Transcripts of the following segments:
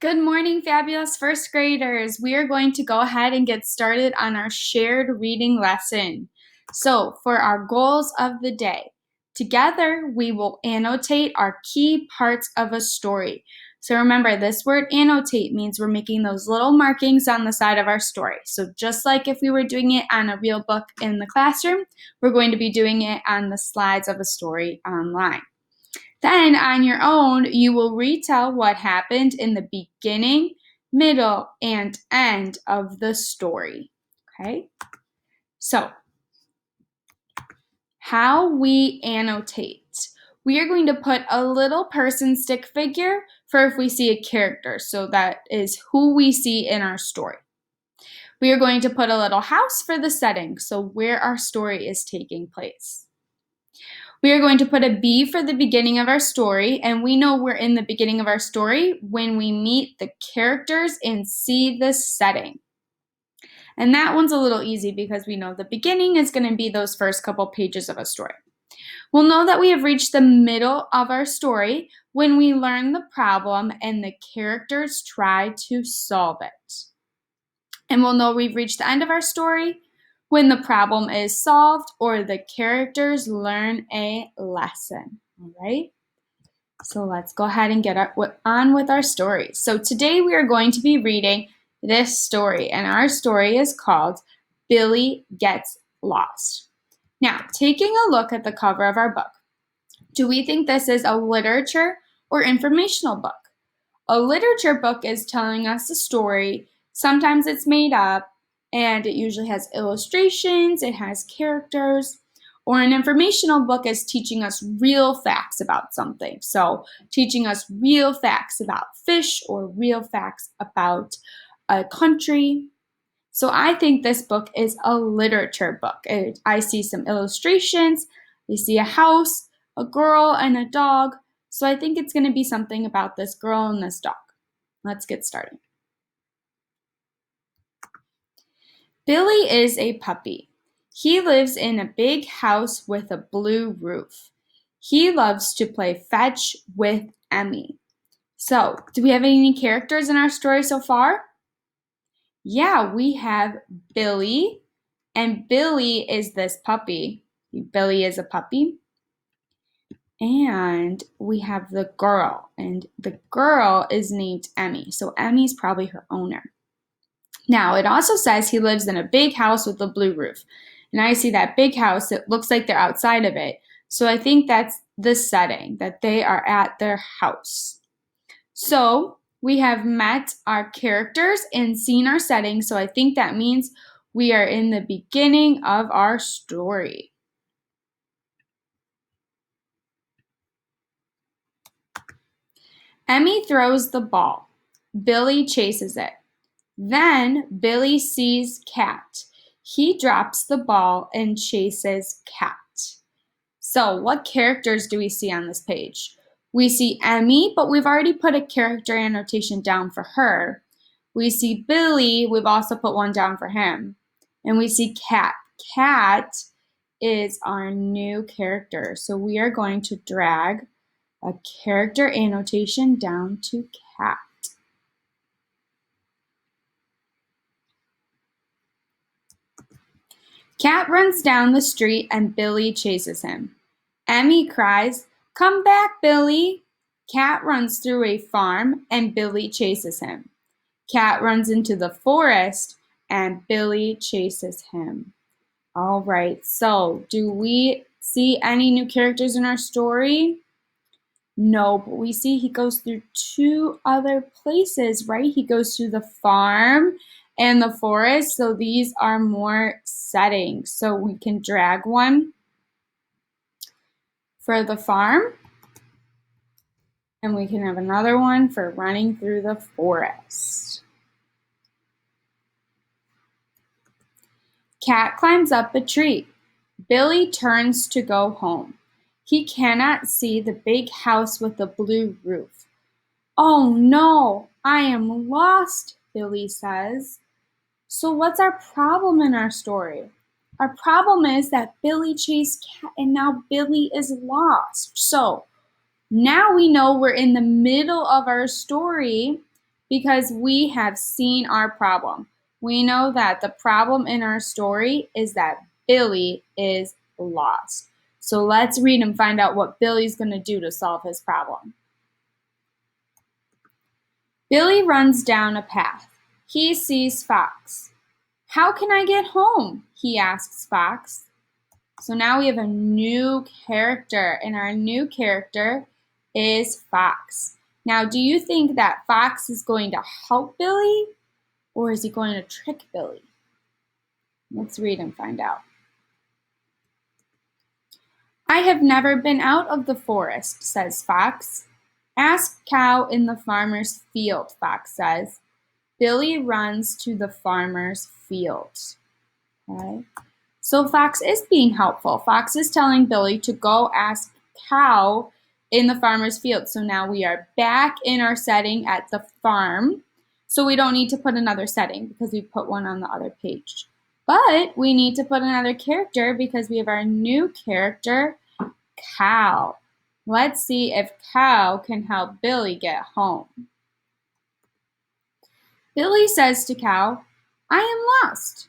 Good morning, fabulous first graders. We are going to go ahead and get started on our shared reading lesson. So, for our goals of the day, together we will annotate our key parts of a story. So remember, this word annotate means we're making those little markings on the side of our story. So just like if we were doing it on a real book in the classroom, we're going to be doing it on the slides of a story online. Then on your own, you will retell what happened in the beginning, middle, and end of the story. Okay? So, how we annotate. We are going to put a little person stick figure for if we see a character. So that is who we see in our story. We are going to put a little house for the setting, so where our story is taking place. We are going to put a B for the beginning of our story, and we know we're in the beginning of our story when we meet the characters and see the setting. And that one's a little easy because we know the beginning is going to be those first couple pages of a story. We'll know that we have reached the middle of our story when we learn the problem and the characters try to solve it. And we'll know we've reached the end of our story when the problem is solved or the characters learn a lesson. All right? So let's go ahead and get on with our story. So today we are going to be reading this story, and our story is called Billy Gets Lost. Now, taking a look at the cover of our book, do we think this is a literature or informational book? A literature book is telling us a story. Sometimes it's made up, and it usually has illustrations, it has characters. Or an informational book is teaching us real facts about something. So teaching us real facts about fish or real facts about a country. So I think this book is a literature book. I see some illustrations. I see a house, a girl, and a dog. So I think it's going to be something about this girl and this dog. Let's get started. Billy is a puppy. He lives in a big house with a blue roof. He loves to play fetch with Emmy. So, do we have any characters in our story so far? Yeah, we have Billy, and Billy is this puppy. Billy is a puppy. And we have the girl, and the girl is named Emmy. So Emmy's probably her owner. Now, it also says he lives in a big house with a blue roof. And I see that big house, it looks like they're outside of it. So I think that's the setting, that they are at their house. So we have met our characters and seen our setting. So I think that means we are in the beginning of our story. Emmy throws the ball. Billy chases it. Then Billy sees Cat. He drops the ball and chases Cat. So what characters do we see on this page? We see Emmy, but we've already put a character annotation down for her. We see Billy, we've also put one down for him. And we see Cat. Cat is our new character. So we are going to drag a character annotation down to Cat. Cat runs down the street and Billy chases him. Emmy cries, "Come back, Billy!" Cat runs through a farm and Billy chases him. Cat runs into the forest and Billy chases him. All right, so do we see any new characters in our story? No, but we see he goes through two other places, right? He goes to the farm and the forest, so these are more settings. So we can drag one for the farm, and we can have another one for running through the forest. Cat climbs up a tree. Billy turns to go home. He cannot see the big house with the blue roof. "Oh no, I am lost," Billy says. So what's our problem in our story? Our problem is that Billy chased Cat and now Billy is lost. So now we know we're in the middle of our story because we have seen our problem. We know that the problem in our story is that Billy is lost. So let's read and find out what Billy's going to do to solve his problem. Billy runs down a path. He sees Fox. "How can I get home?" he asks Fox. So now we have a new character, and our new character is Fox. Now, do you think that Fox is going to help Billy, or is he going to trick Billy? Let's read and find out. "I have never been out of the forest," says Fox. "Ask Cow in the farmer's field," Fox says. Billy runs to the farmer's field. Okay. So Fox is being helpful. Fox is telling Billy to go ask Cow in the farmer's field. So now we are back in our setting at the farm. So we don't need to put another setting because we put one on the other page. But we need to put another character because we have our new character, Cow. Let's see if Cow can help Billy get home. Billy says to Cow, "I am lost."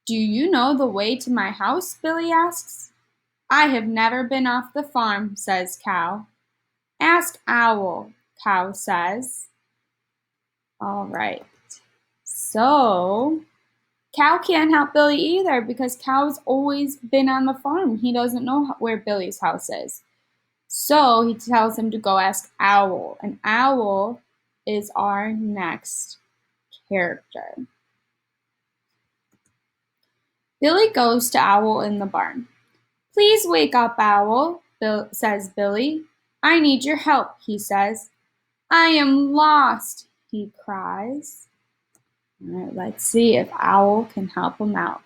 "Do you know the way to my house?" Billy asks. "I have never been off the farm," says Cow. "Ask Owl," Cow says. All right. So Cow can't help Billy either because Cow's always been on the farm. He doesn't know where Billy's house is. So he tells him to go ask Owl, and Owl is our next character. Billy goes to Owl in the barn. "Please wake up, Owl," says Billy. "I need your help," he says. "I am lost," he cries. All right, let's see if Owl can help him out.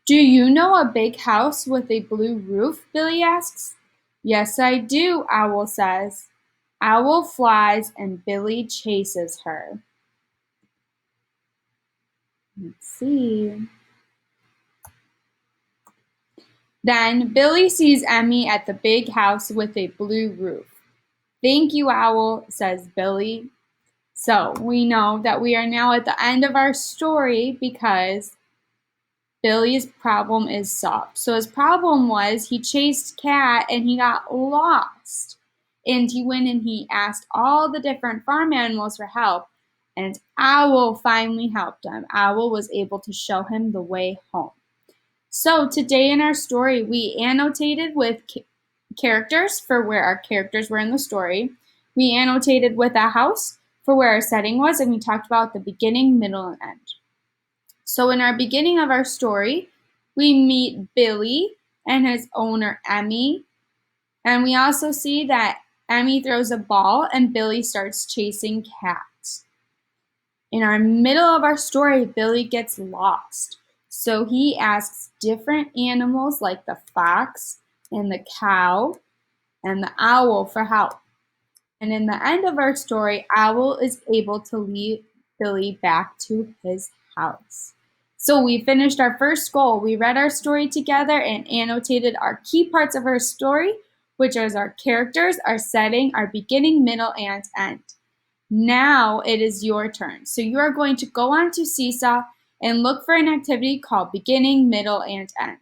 "Do you know a big house with a blue roof?" Billy asks. "Yes, I do," Owl says. Owl flies and Billy chases her. Let's see. Then Billy sees Emmy at the big house with a blue roof. "Thank you, Owl," says Billy. So we know that we are now at the end of our story because Billy's problem is solved. So his problem was he chased Cat and he got lost. And he went and he asked all the different farm animals for help. And Owl finally helped him. Owl was able to show him the way home. So today in our story, we annotated with characters for where our characters were in the story. We annotated with a house for where our setting was, and we talked about the beginning, middle, and end. So in our beginning of our story, we meet Billy and his owner, Emmy. And we also see that Emmy throws a ball and Billy starts chasing Cat. In our middle of our story, Billy gets lost. So he asks different animals like the fox and the cow and the owl for help. And in the end of our story, Owl is able to lead Billy back to his house. So we finished our first goal. We read our story together and annotated our key parts of our story, which is our characters, our setting, our beginning, middle, and end. Now it is your turn. So you are going to go on to Seesaw and look for an activity called beginning, middle, and end.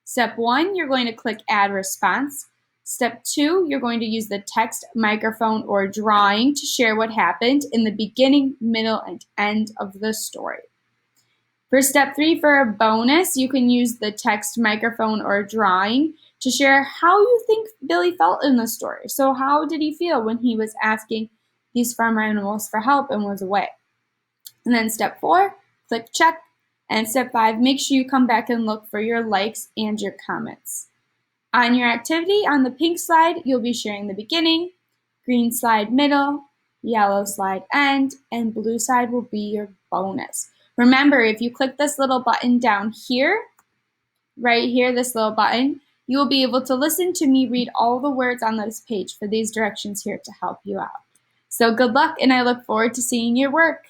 Step 1, you're going to click Add Response. Step 2, you're going to use the text, microphone, or drawing to share what happened in the beginning, middle, and end of the story. For step 3, for a bonus, you can use the text, microphone, or drawing to share how you think Billy felt in the story. So how did he feel when he was asking these farm animals for help and was away? And then step 4, click check. And step 5, make sure you come back and look for your likes and your comments. On your activity, on the pink slide, you'll be sharing the beginning, green slide middle, yellow slide end, and blue slide will be your bonus. Remember, if you click this little button down here, right here, this little button, you will be able to listen to me read all the words on this page for these directions here to help you out. So good luck, and I look forward to seeing your work.